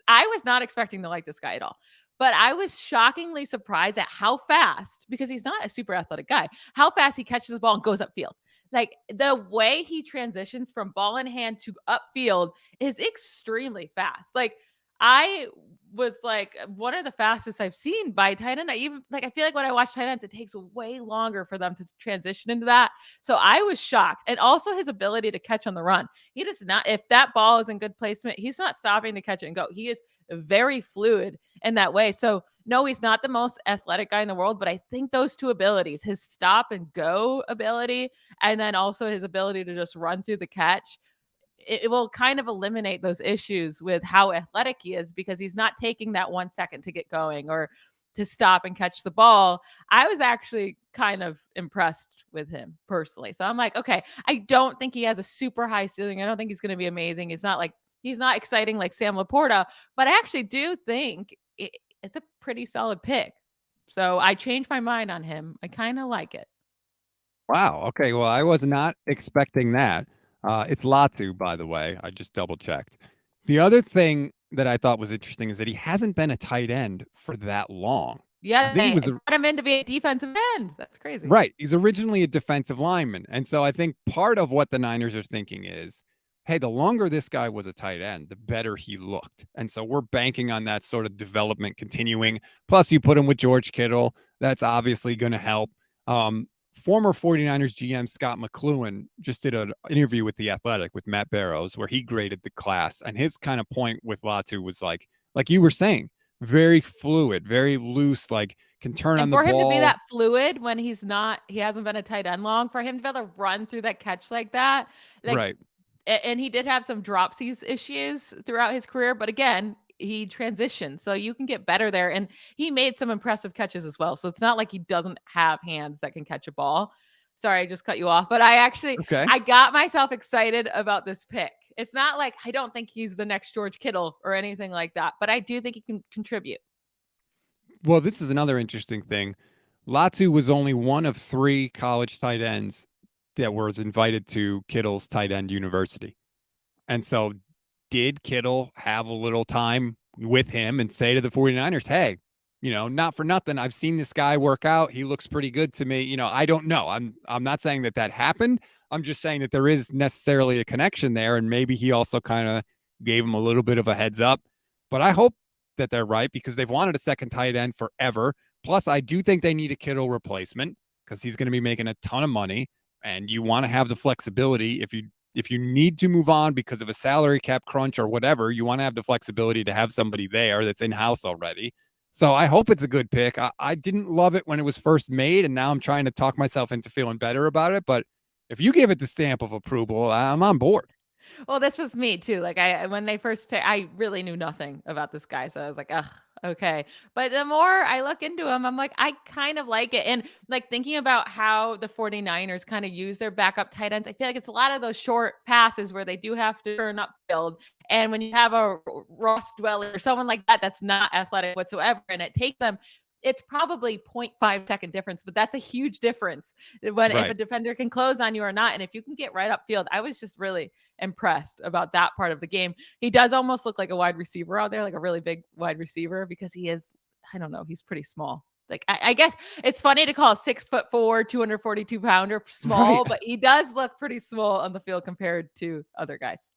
I was not expecting to like this guy at all. But I was shockingly surprised at how fast, because he's not a super athletic guy, how fast he catches the ball and goes upfield. Like the way he transitions from ball in hand to upfield is extremely fast. Like I was like one of the fastest I've seen by tight end. I feel like when I watch tight ends, it takes way longer for them to transition into that. So I was shocked. And also his ability to catch on the run. He does not, if that ball is in good placement, he's not stopping to catch it and go. He is very fluid in that way. So no, he's not the most athletic guy in the world, but I think those two abilities, his stop and go ability, and then also his ability to just run through the catch, it will kind of eliminate those issues with how athletic he is, because he's not taking that 1 second to get going or to stop and catch the ball. I was actually kind of impressed with him personally. So I'm like, okay, I don't think he has a super high ceiling. I don't think he's going to be amazing. He's not exciting like Sam Laporta, but I actually do think it's a pretty solid pick. So I changed my mind on him. I kind of like it. Wow. Okay. Well, I was not expecting that. It's Latu, by the way. I just double checked. The other thing that I thought was interesting is that he hasn't been a tight end for that long. I Yeah, think he they was brought him in to be a defensive end. That's crazy. right. He's originally a defensive lineman. And so I think part of what the Niners are thinking is, hey, the longer this guy was a tight end, the better he looked. And so we're banking on that sort of development continuing. Plus, you put him with George Kittle. That's obviously going to help. Former 49ers GM Scott McCloughan just did an interview with The Athletic with Matt Barrows where he graded the class. And his kind of point with Latu was like you were saying, very fluid, very loose, like can turn on And the for him to be ball. that fluid when he hasn't been a tight end long, for him to be able to run through that catch like that, like, Right. and he did have some dropsies issues throughout his career, but again, he transitioned, so you can get better there. And he made some impressive catches as well. So it's not like he doesn't have hands that can catch a ball. Sorry, I just cut you off, but Okay. I got myself excited about this pick. It's not like I don't think he's the next George Kittle or anything like that, but I do think he can contribute. Well, this is another interesting thing. Latu was only one of three college tight ends that was invited to Kittle's tight end university. And so, did Kittle have a little time with him and say to the 49ers, hey, not for nothing, I've seen this guy work out. He looks pretty good to me. I don't know. I'm not saying that happened. I'm just saying that there is necessarily a connection there. And maybe he also kind of gave him a little bit of a heads up. But I hope that they're right because they've wanted a second tight end forever. Plus, I do think they need a Kittle replacement because he's going to be making a ton of money. And you want to have the flexibility if you need to move on because of a salary cap crunch or whatever, you want to have the flexibility to have somebody there that's in house already. So I hope it's a good pick. I didn't love it when it was first made, and now I'm trying to talk myself into feeling better about it. But if you give it the stamp of approval, I'm on board. Well, this was me too. Like when they first picked, I really knew nothing about this guy. So I was like, ugh, okay. But the more I look into him, I'm like, I kind of like it. And like thinking about how the 49ers kind of use their backup tight ends, I feel like it's a lot of those short passes where they do have to turn upfield. And when you have a Ross Dwelly or someone like that, that's not athletic whatsoever, and it takes them, it's probably 0.5 second difference, but that's a huge difference when if a Right. defender can close on you or not. And if you can get right upfield, I was just really impressed about that part of the game. He does almost look like a wide receiver out there, like a really big wide receiver, because he is, I don't know, he's pretty small. Like I guess it's funny to call a 6'4", 242 pounder small, Right. but he does look pretty small on the field compared to other guys.